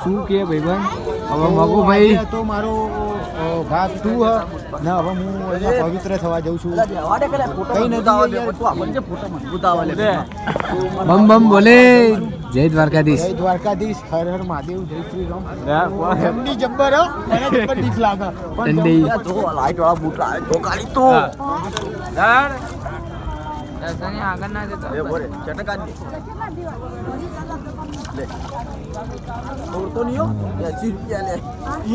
શું કે ભાઈબંધ હવે મગુભાઈ તો મારો ભાગ 2 ને હવે હું પવિત્ર થવા જઉં છું કઈ નથી બમ બમ બોલે જય દ્વારકાધીશ જય દ્વારકાધીશ હર હર મહાદેવ જય શ્રી રામ ઠંડી જબ્બર હો મને જબ્બર દીક લાગે ઠંડી તો લાઈટ વાળા બૂટ લાવે તો કાલી તો યાર દર્શની આગળ ના જતો એ બોરે ચટકા દે લે તોડતો નહીં હો 80 રૂપિયા લે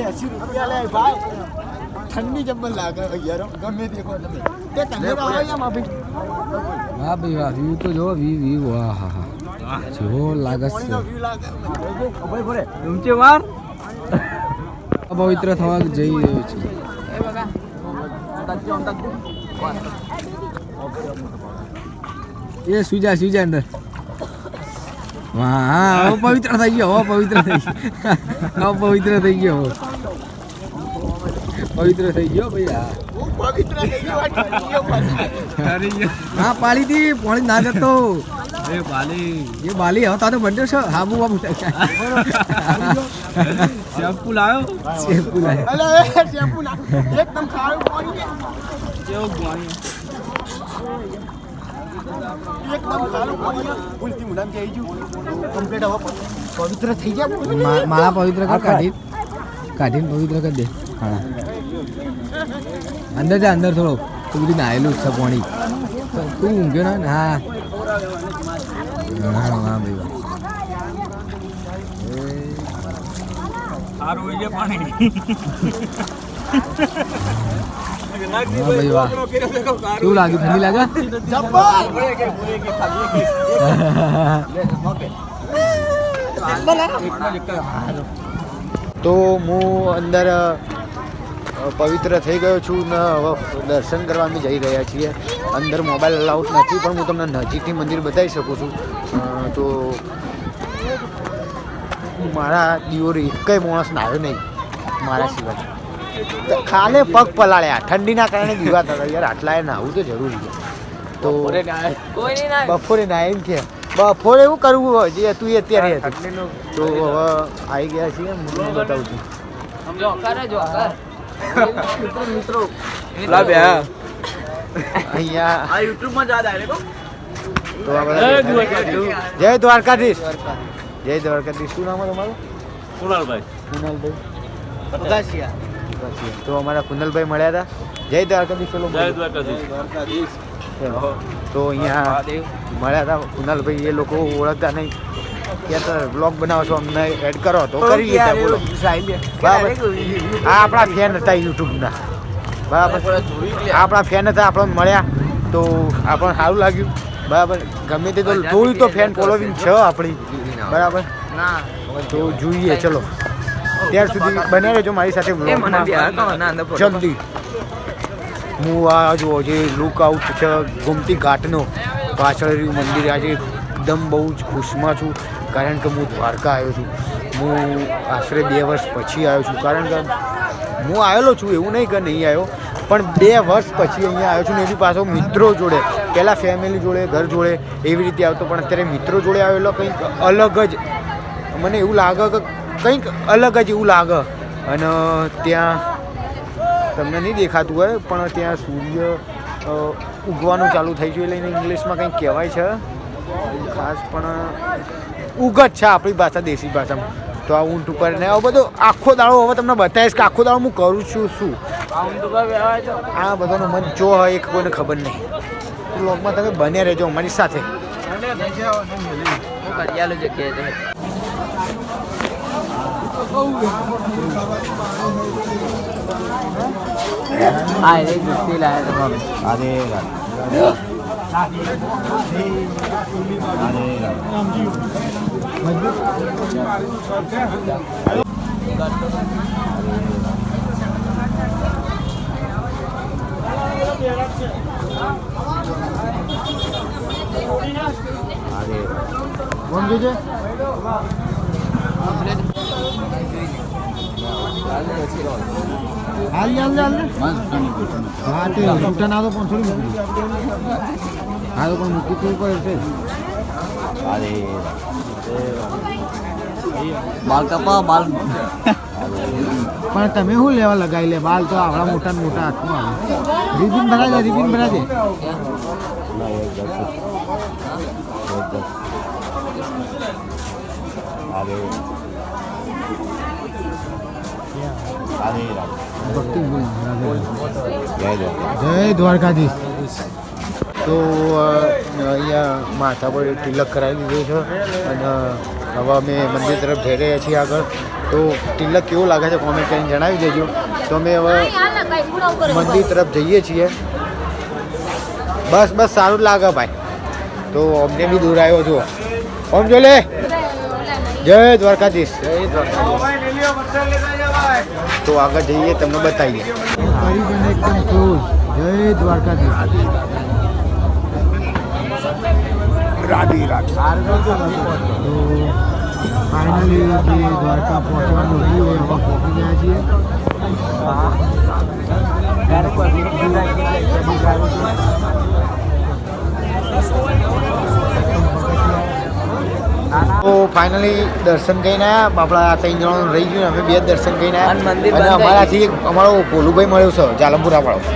80 રૂપિયા લે ભાઈ ઠંડી જબ્બર લાગે યાર ગમે તે કો તમે તે કેમેરા આવે યા માફી વાહ ભાઈ વાહ વ્યૂ તો જો વ્યૂ વાહ હા હા જો લાગે છે ભાઈ બોરે ઊંચે વાર પવિત્ર થવા જઈ રહ્યો છે એ બગા એ સુજા અંદર વાહ હવે પવિત્ર થઈ ગયો પવિત્ર થઈ ગયો ભાઈ હા પાળી થી પાણી ના જતો એ બાલી હવે તારો બર્થડે છે હાબુ બાબુ શેમ્પુ લાવ્યો અલે શેમ્પુ ના એકદમ ખારું પાણી કેવું પાણી એકદમ ખારું પાણી ભૂલથી મુડામ કે આવી ગયું કમ્પ્લીટ હવે પવિત્ર થઈ ગયા માળા પવિત્ર કર કાઢીને પવિત્ર કરી દે હા અંદર જા અંદર થોડો તું બધું નાયેલું છે પાણી તું ઊંઘ્યો ને હા હા ભાઈ વાહ શું લાગ્યું ઠંડી લાગે તો હું અંદર પવિત્ર થઈ ગયો છું ને હવે દર્શન કરવા અમે જઈ રહ્યા છીએ અંદર મોબાઈલ અલાઉડ નથી પણ હું તમને નજીકથી મંદિર બતાવી શકું છું તો મારા દિયોરી એકય માણસ નાયો નહીં મારા સિવાય ખાલે પગ પલાળ્યા ઠંડીના કારણે દીવા હતા યાર આટલા નાવું તો જરૂરી છે તો બપોરે નાય એમ કે બપોરે એવું કરવું હોય જે તું અત્યારે તો હવે આવી ગયા છીએ હું બતાવું છું અહીંયા જય દ્વારકાધીશ શું નામ તમારું કુનાલભાઈ તો અમારા કુનાલભાઈ મળ્યા હતા જય દ્વારકાધીશ ચલો તો અહીંયા મળ્યા હતા કુનાલભાઈ એ લોકો ઓળખતા નહીં ત્યાં તો બ્લોગ બનાવો છો અમને એડ કરો તો કરી લીધા બોલો બરાબર આ આપણા ફેન હતા યુટ્યુબના બરાબર આપણા ફેન હતા આપણને મળ્યા તો આપણને સારું લાગ્યું બરાબર ગમે તે તો થોડી તો ફેન ફોલોવિંગ છે આપણી બરાબર તો જોઈએ ચલો ત્યાર સુધી બને રહેજો મારી સાથે જલ્દી હું આ જો જે લુક આઉટ છે ગોમતી ઘાટનો પાછળ મંદિર આજે એકદમ બહુ જ ખુશમાં છું કારણ કે હું દ્વારકા આવ્યો છું હું આશરે 2 વર્ષ પછી આવ્યો છું કારણ કે હું આવેલો છું એવું નહીં કે નહીં આવ્યો પણ 2 વર્ષ પછી અહીંયા આવ્યો છું ને એની પાછો મિત્રો જોડે પહેલાં ફેમિલી જોડે ઘર જોડે એવી રીતે આવતો પણ અત્યારે મિત્રો જોડે આવેલો કંઈક અલગ જ મને એવું લાગે કે કંઈક અલગ જ એવું લાગે અને ત્યાં તમને નહીં દેખાતું હોય પણ ત્યાં સૂર્ય ઉગવાનું ચાલુ થઈ ગયું એટલે એને ઇંગ્લિશમાં કંઈક કહેવાય છે ખાસ પણ ઉગત છે આપણી ભાષા દેશી ભાષામાં તો આ ઊંટ ઉપર ને આવો બધો આખો દાડો હવે તમને બતાવીશ કે આખો દાડો હું કરું છું શું આ બધાનો મન જો હોય એક કોઈને ખબર નહીં બ્લોગમાં તમે બને રહેજો અમારી સાથે બાલ કપા બાલ પણ તમે શું લેવા લગાવી લે બાલ તો આવડા મોટા ને મોટા હાથમાં આવે રિબિન ભરાય છે રિબિન ભરાય છે જય દ્વારકાધીશ તો અહીંયા માથા પર તિલક કરાવી દીધું છે અને હવે અમે મંદિર તરફ જઈ રહ્યા છીએ આગળ તો તિલક કેવું લાગે છે કોમેન્ટ કરીને જણાવી દેજો તો અમે હવે મંદિર તરફ જઈએ છીએ બસ બસ સારું જ લાગે ભાઈ તો અમને બી દૂર આવ્યો છું ઓમ જો લે જય દ્વારકાધીશ તો આગળ જઈએ તમને બતાવીએ કરીબન એકદમ ક્લોઝ જય દ્વારકાધીશ રાધી રાધી તો ફાઇનલી જે દ્વારકા પહોંચવાનું હતું એ હવે પહોંચી ગયા છીએ તો ફાઇનલી દર્શન કરીને આવ્યા આપણા 3 જણાનું રહી ગયું અમે 2 દર્શન કરીને આવ્યા અને અમારાથી અમારો ભોલુભાઈ મળ્યો છે જાલમપુરા વાળો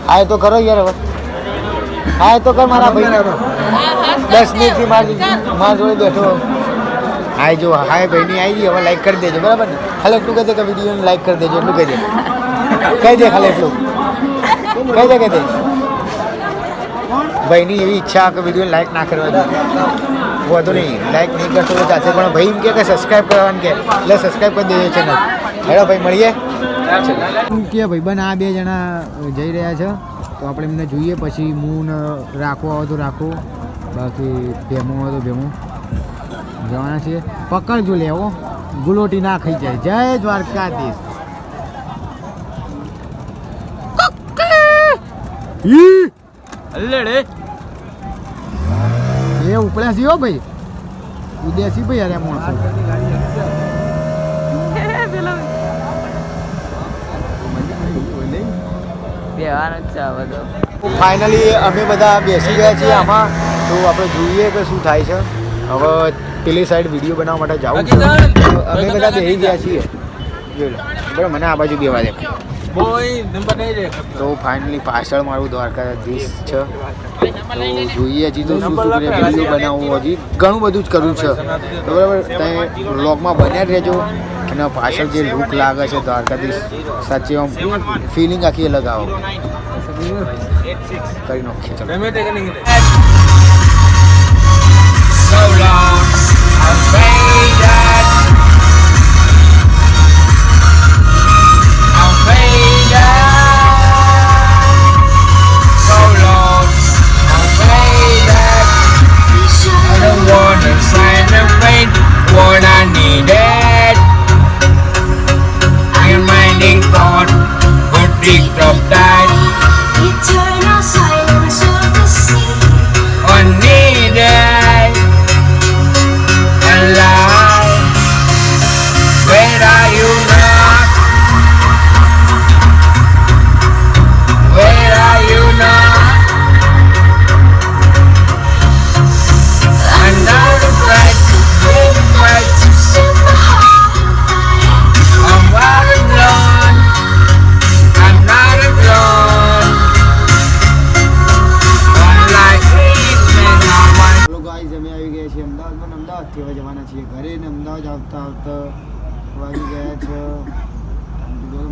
આ તો કરો યાર હવે હા તો કર મારા ભાઈ 10 મિનિટથી મારા જોડે બેઠો હા જો હા ભાઈની આવી ગઈ હવે લાઈક કરી દેજો બરાબર ને ખાલી એટલું કહી દે કે વિડીયોને લાઈક કરી દેજો એટલું કહી દે ખાલી એટલું કહી દે ભાઈની એવી ઈચ્છા કે વિડીયોને લાઈક ના કરવા જોઈએ વધુ નહીં લાઈક નહીં કરતો તો ચાલશે પણ ભાઈ એમ કે સબસ્ક્રાઈબ કરવાનું કે એટલે સબસ્ક્રાઈબ કરી દેજો ચેનલ હેડો ભાઈ મળીએ કે ભાઈ બન આ 2 જણા જઈ રહ્યા છે તો આપણે એમને જોઈએ પછી મૂન રાખવો હોય તો રાખો બાકી ભેમો હોય તો ભેમો જવાના છીએ પકડજો લેવો ગુલોટી ના ખાઈ જાય જય દ્વારકાધીશ એ ઉપડ્યા છીએ હો ભાઈ ઉદ્યાસી ભાઈ અરે માણસો ફાઇનલી અમે બધા બેસી ગયા છીએ આમાં તો આપણે જોઈએ કે શું થાય છે હવે પેલી સાઈડ વિડીયો બનાવવા માટે જાઉં છું અમે બધા બેસી ગયા છીએ બરાબર મને આ બાજુ બેવા દે તો ફાઇનલી પાછળ મારું દ્વારકાધીશ છે તો જોઈએ હજી તો શું શું વિડીયો બનાવવું હજી ઘણું બધું જ કરવું છે બરાબર તમે વ્લોગમાં બન્યા જ રહેજો અને પાછળ જે લુક લાગે છે દ્વારકાધીશ સાચી આમ ફિલિંગ આખી અલગ આવો કરી નાખીએ what I needed. I'm minding thought, but picked up that Eternal silence of the sea. unneeded. Alive, where are you now? Where are you now? I'm not afraid to give my two Set my heart on fire. I'm not alone. I'm not alone. I'm like evening. I want hello guys અમે આવી ગયા છીએ અમદાવાદમાં અમદાવાદથી હવે જવાના છીએ ઘરે ને અમદાવાદ આવતા આવતા વાગી ગયા છે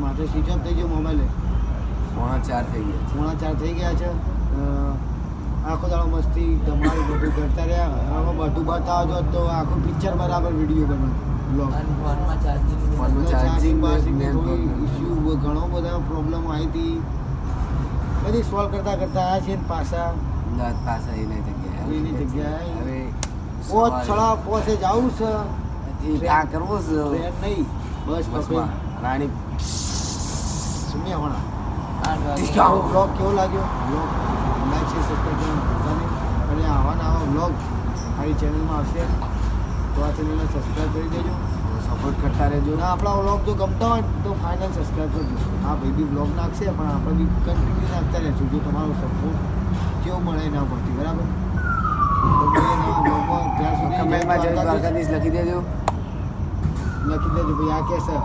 માથે સ્વિચ ઓફ થઈ ગયો મોબાઈલ 3:45 થઈ ગયા છે આખો દાડો મસ્તી ધમાલ બધું કરતા રહ્યા હવે બધું બતાવજો તો આખું પિક્ચર બરાબર વિડીયો બને બ્લોગ ચાર્જિંગ ઇસ્યુ ઘણો બધા પ્રોબ્લેમ આવી હતી બધી સોલ્વ કરતા કરતા આવ્યા છીએ પાછા એની જગ્યાએ પોચે જવું છે ત્યાં કરવું છે ટ્રેન નહીં બસ પકડી રાણી સુમ્યા હોણા બ્લોગ કેવો લાગ્યો બ્લોગ લાઈક છે સબસ્ક્રાઈબ કરવાનું અને આવા નવા બ્લોગ મારી ચેનલમાં આવશે તો આ ચેનલને સબસ્ક્રાઈબ કરી દેજો સપોર્ટ કરતા રહેજો અને આપણા વ્લોગ જો ગમતા હોય તો ફાઇનલ સબસ્ક્રાઈબ કરજો હા ભાઈ બી વ્લોગ નાખશે પણ આપણે બી કન્ટિન્યુ નાખતા રહેશું જો તમારો સપોર્ટ કેવું મળે એના પરથી બરાબર તો મળીએ નવા વ્લોગમાં ત્યાં સુધી કમેન્ટમાં જય દ્વારકાધીશ લખી દેજો લખી દેજો ભાઈ આ કે છે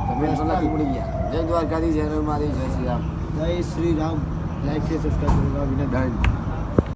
તમે લખી પડી ગયા જય દ્વારકાધીશ જય મારી જય શ્રી રામ જય શ્રી રામ લાઈક છે સબસ્ક્રાઇબ કરવા વિનંતી